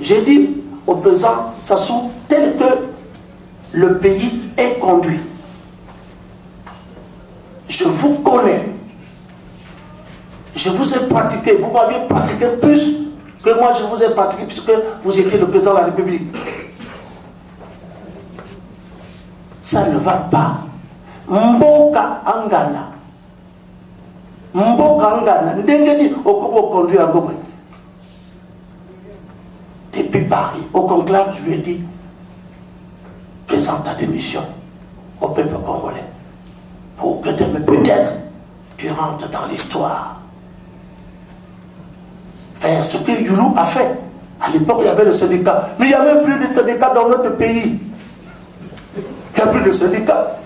J'ai dit au président Sassou, tel que le pays est conduit, je vous connais, je vous ai pratiqué, vous m'avez pratiqué plus que moi je vous ai pratiqué puisque vous étiez le président de la République. Ça ne va pas. Mboka Angana. Mboka Angana. Ndengeni Okobo conduire en Gobé. Depuis Paris, au conclave, je lui ai dit, présente ta démission au peuple congolais. Pour que peut-être tu rentres dans l'histoire. Faire ce que Youlou a fait. À l'époque, il y avait le syndicat. Mais il n'y a même plus de syndicat dans notre pays. Il n'y a plus de syndicat.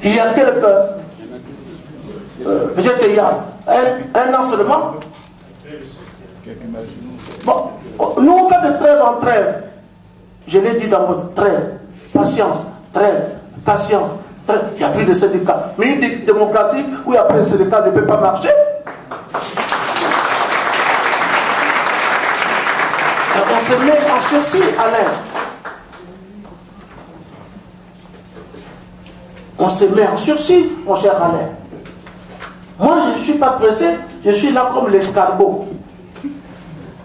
Il y a quelques... peut-être il y a un an seulement. Bon, nous on fait de trêve en trêve. Je l'ai dit dans votre trêve. Patience, trêve, patience, trêve. Il n'y a plus de syndicat. Mais une démocratie où après le syndicat ne peut pas marcher. On se met en sursis, Alain. On se met en sursis, mon cher Alain. Moi, je ne suis pas pressé, je suis là comme l'escargot.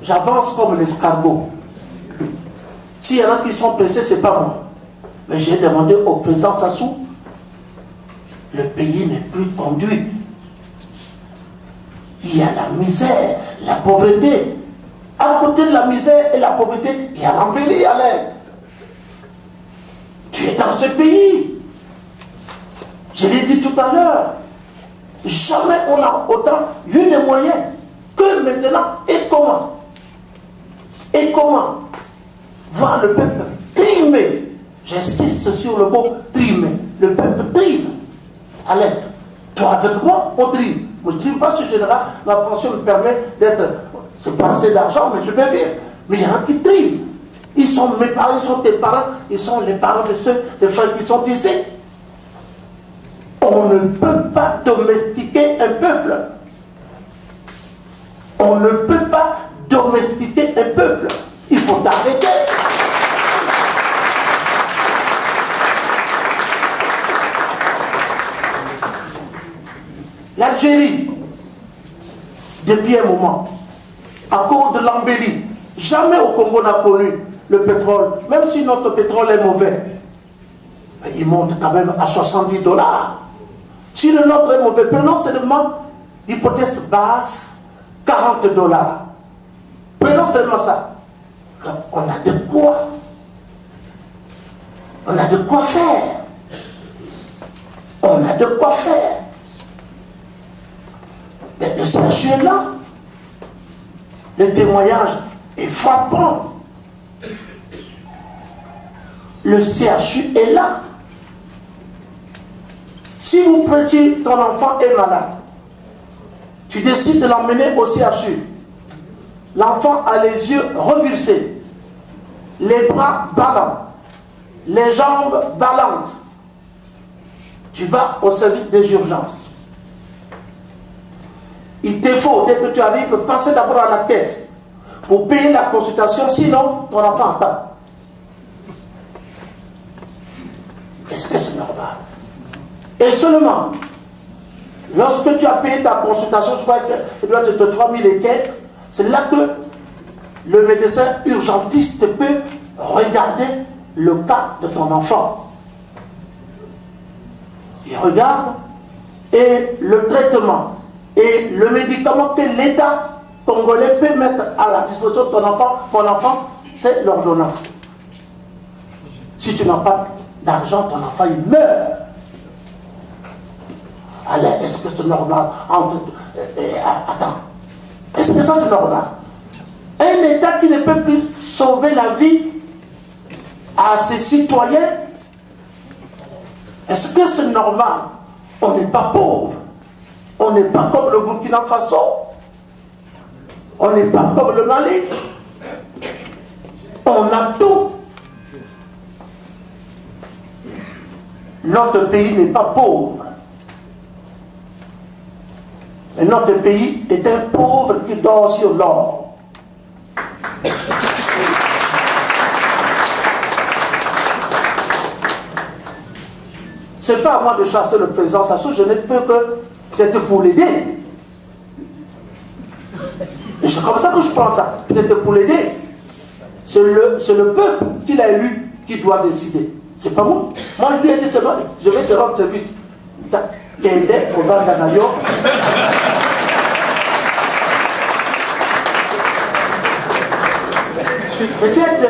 J'avance comme l'escargot. S'il y en a qui sont pressés, ce n'est pas moi. Mais j'ai demandé au président Sassou, le pays n'est plus conduit. Il y a la misère, la pauvreté. À côté de la misère et la pauvreté, il y a l'embellie, Alain. Tu es dans ce pays. Je l'ai dit tout à l'heure. Jamais on a autant eu de moyens que maintenant. Et comment? Et comment voir le peuple trimer? J'insiste sur le mot trimer. Le peuple trime. Alain, toi avec moi, on trime. Je ne trime pas ce général. Ma pension me permet d'être... C'est pas assez d'argent, mais je peux vivre. Mais il y en a qui triment. Ils sont mes parents, ils sont tes parents, ils sont les parents de ceux, des frères qui sont ici. On ne peut pas domestiquer un peuple. On ne peut pas domestiquer un peuple. Il faut arrêter. L'Algérie, depuis un moment, à cause de l'embellie, jamais au Congo n'a connu le pétrole, même si notre pétrole est mauvais. Mais il monte quand même à 70 $. Si le nôtre est mauvais, prenons seulement l'hypothèse basse, 40 $. Prenons seulement ça. Donc on a de quoi. On a de quoi faire. On a de quoi faire. Mais le CHU est là. Le témoignage est frappant. Le CHU est là. Si vous prêtez, ton enfant est malade, tu décides de l'emmener au CHU. L'enfant a les yeux revissés, les bras ballants, les jambes ballantes. Tu vas au service des urgences. Il te faut, dès que tu arrives, passer d'abord à la caisse pour payer la consultation, sinon ton enfant attend. Est-ce que c'est normal? Et seulement, lorsque tu as payé ta consultation, je crois qu'il doit être de 3 000 et quelques, c'est là que le médecin urgentiste peut regarder le cas de ton enfant. Il regarde et le traitement et le médicament que l'État congolais peut mettre à la disposition de ton enfant, c'est l'ordonnance. Si tu n'as pas d'argent, ton enfant il meurt. Alors, est-ce que c'est normal? Attends. Est-ce que ça c'est normal? Un État qui ne peut plus sauver la vie à ses citoyens, est-ce que c'est normal? On n'est pas pauvre. On n'est pas comme le Burkina Faso. On n'est pas comme le Mali. On a tout. Notre pays n'est pas pauvre. Mais notre pays est un pauvre qui dort sur l'or. Ce n'est pas à moi de chasser le président Sassou, je ne peux que peut-être pour l'aider. Et c'est comme ça que je prends ça, peut-être pour l'aider. C'est le peuple qui l'a élu qui doit décider. C'est pas moi. Moi, je lui ai dit seulement, je vais te rendre service. Peut-être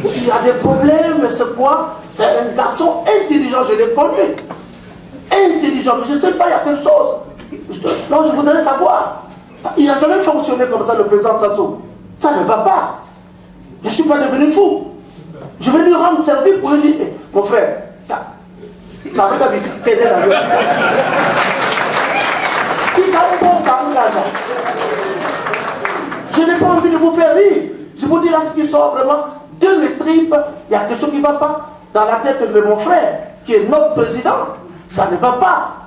il y a des problèmes, c'est quoi? C'est un garçon intelligent, je l'ai connu. Intelligent, mais je ne sais pas, il y a quelque chose. Non, je voudrais savoir. Il n'a jamais fonctionné comme ça, le président Sassou. Ça ne va pas. Je ne suis pas devenu fou. Je vais lui rendre service pour lui dire, hey, mon frère, je n'ai pas envie de vous faire rire. Je vous dis là ce qui sort vraiment de mes tripes. Il y a quelque chose qui ne va pas dans la tête de mon frère, qui est notre président. Ça ne va pas.